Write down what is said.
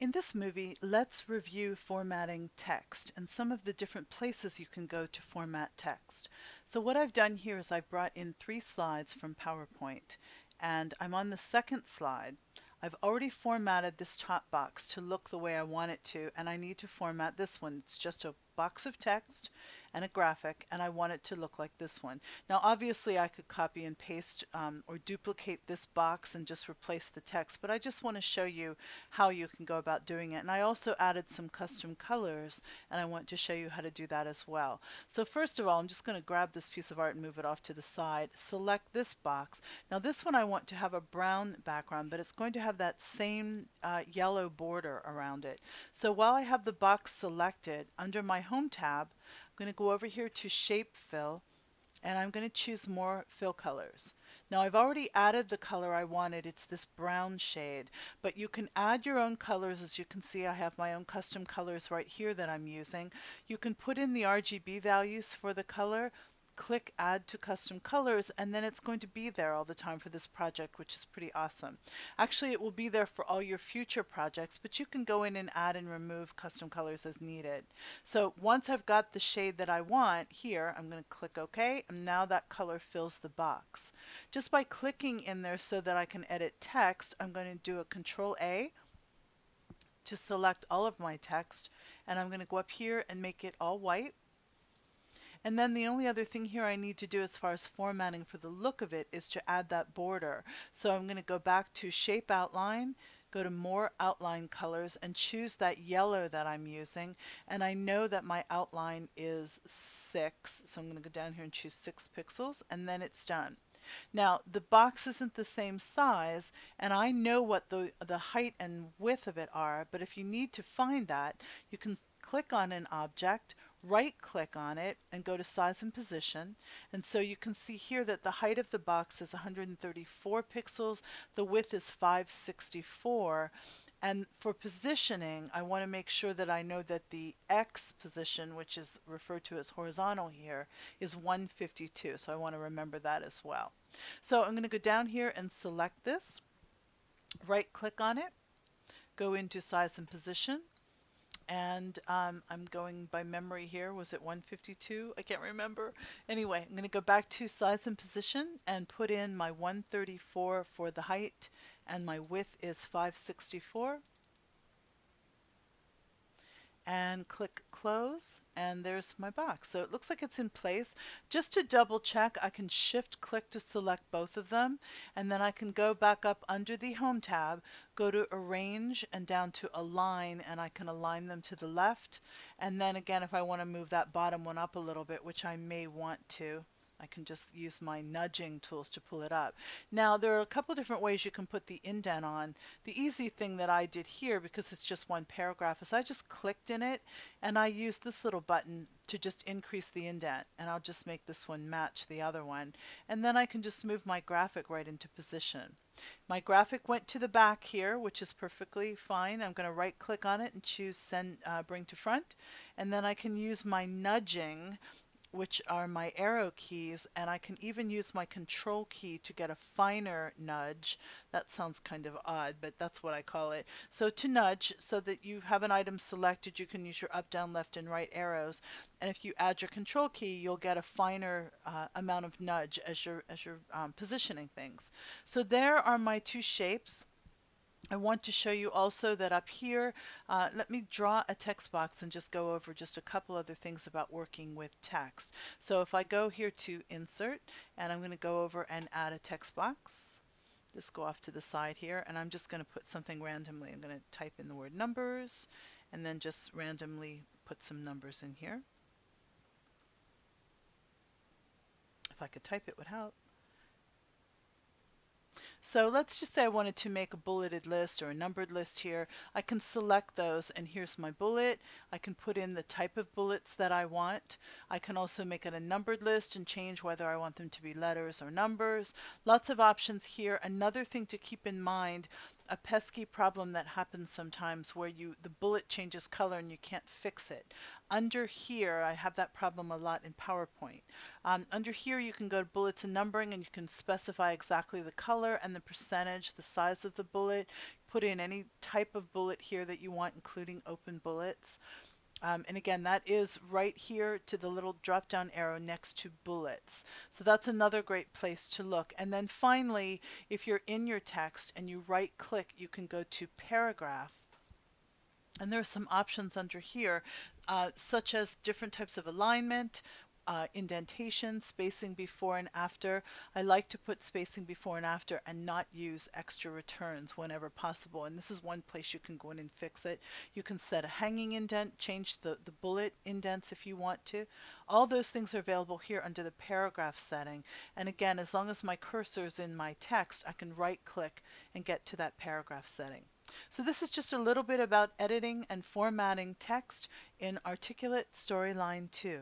In this movie, let's review formatting text and some of the different places you can go to format text. So what I've done here is I've brought in 3 slides from PowerPoint, and I'm on the second slide. I've already formatted this top box to look the way I want it to, and I need to format this one. It's just a box of text and a graphic, and I want it to look like this one. Now obviously I could copy and paste or duplicate this box and just replace the text, but I just want to show you how you can go about doing it. And I also added some custom colors, and I want to show you how to do that as well. So first of all, I'm just going to grab this piece of art and move it off to the side, select this box. Now this one I want to have a brown background, but it's going to have that same yellow border around it. So while I have the box selected, under my Home tab, I'm going to go over here to Shape Fill, and I'm going to choose more fill colors. Now I've already added the color I wanted. It's this brown shade, but you can add your own colors. As you can see, I have my own custom colors right here that I'm using. You can put in the RGB values for the color, click add to custom colors, and then it's going to be there all the time for this project, which is pretty awesome. Actually, it will be there for all your future projects, but you can go in and add and remove custom colors as needed. So once I've got the shade that I want here, I'm going to click OK, and now that color fills the box. Just by clicking in there so that I can edit text, I'm going to do a Control A to select all of my text, and I'm going to go up here and make it all white. And then the only other thing here I need to do as far as formatting for the look of it is to add that border. So I'm going to go back to Shape Outline, go to More Outline Colors, and choose that yellow that I'm using. And I know that my outline is 6, so I'm going to go down here and choose 6 pixels, and then it's done. Now the box isn't the same size, and I know what the height and width of it are, but if you need to find that, you can click on an object, right click on it, and go to size and position. And so you can see here that the height of the box is 134 pixels, the width is 564. And for positioning, I want to make sure that I know that the X position, which is referred to as horizontal here, is 152. So I want to remember that as well. So I'm going to go down here and select this, right click on it, go into size and position, and I'm going by memory here. Was it 152? I can't remember. Anyway, I'm going to go back to size and position and put in my 134 for the height, and my width is 564. And click close, and there's my box. So it looks like it's in place. Just to double check, I can shift click to select both of them, and then I can go back up under the Home tab, go to Arrange, and down to Align, and I can align them to the left. And then again, if I want to move that bottom one up a little bit, which I may want to, I can just use my nudging tools to pull it up. Now there are a couple different ways you can put the indent on. The easy thing that I did here, because it's just one paragraph, is I just clicked in it and I used this little button to just increase the indent, and I'll just make this one match the other one, and then I can just move my graphic right into position. My graphic went to the back here, which is perfectly fine. I'm going to right click on it and choose send bring to front, and then I can use my nudging, which are my arrow keys, and I can even use my control key to get a finer nudge. That sounds kind of odd, but that's what I call it. So to nudge, so that you have an item selected, you can use your up, down, left, and right arrows. And if you add your control key, you'll get a finer amount of nudge as you're positioning things. So there are my 2 shapes. I want to show you also that up here, let me draw a text box and just go over just a couple other things about working with text. So if I go here to Insert, and I'm going to go over and add a text box, just go off to the side here, and I'm just going to put something randomly. I'm going to type in the word numbers, and then just randomly put some numbers in here. If I could type, it would help. So let's just say I wanted to make a bulleted list or a numbered list here. I can select those, and here's my bullet. I can put in the type of bullets that I want. I can also make it a numbered list and change whether I want them to be letters or numbers. Lots of options here. Another thing to keep in mind, a pesky problem that happens sometimes where the bullet changes color and you can't fix it. Under here, I have that problem a lot in PowerPoint. Under here you can go to bullets and numbering, and you can specify exactly the color and the percentage, the size of the bullet, put in any type of bullet here that you want, including open bullets. And again, that is right here to the little drop down arrow next to bullets. So that's another great place to look. And then finally, if you're in your text and you right click, you can go to paragraph. And there are some options under here, such as different types of alignment, indentation, spacing before and after. I like to put spacing before and after and not use extra returns whenever possible. And this is one place you can go in and fix it. You can set a hanging indent, change the bullet indents if you want to. All those things are available here under the paragraph setting. And again, as long as my cursor is in my text, I can right click and get to that paragraph setting. So this is just a little bit about editing and formatting text in Articulate Storyline 2.